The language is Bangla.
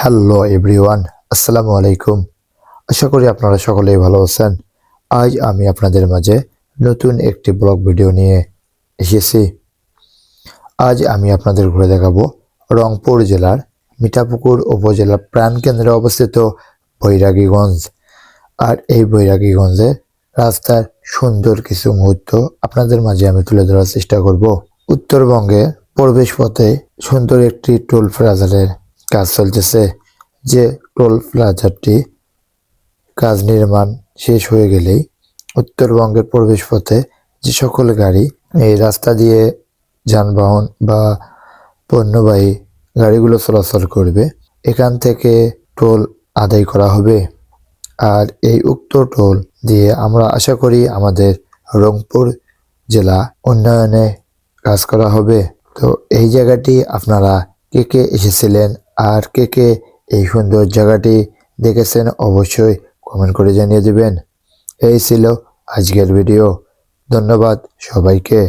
হ্যালো এভরিওয়ান, আসসালামু আলাইকুম। আশা করি আপনারা সকলেই ভালো আছেন। আজ আমি আপনাদের মাঝে নতুন একটি ব্লগ ভিডিও নিয়ে এসেছি। আজ আমি আপনাদের ঘুরে দেখাবো রংপুর জেলার মিঠাপুকুর উপজেলার প্রাণকেন্দ্রে অবস্থিত বৈরাগীগঞ্জ। আর এই বৈরাগীগঞ্জের রাস্তার সুন্দর কিছু মুহূর্ত আপনাদের মাঝে আমি তুলে ধরার চেষ্টা করব। উত্তরবঙ্গে প্রবেশ পথে সুন্দর একটি টোল প্লাজারের কাজ চলতেছে, যে টোল প্লাজারটি কাজ নির্মাণ শেষ হয়ে গেলেই উত্তরবঙ্গের প্রবেশ পথে যে সকল গাড়ি এই রাস্তা দিয়ে যানবাহন বা পণ্যবাহী গাড়িগুলো চলাচল করবে, এখান থেকে টোল আদায় করা হবে। আর এই উক্ত টোল দিয়ে আমরা আশা করি আমাদের রংপুর জেলা উন্নয়নে কাজ করা হবে। তো এই জায়গাটি আপনারা কে কে এসেছিলেন আর কে কে এই সুন্দর জায়গাটি দেখেছেন অবশ্যই কমেন্ট করে জানিয়ে দিবেন। এই ছিল আজকের ভিডিও। ধন্যবাদ সবাইকে।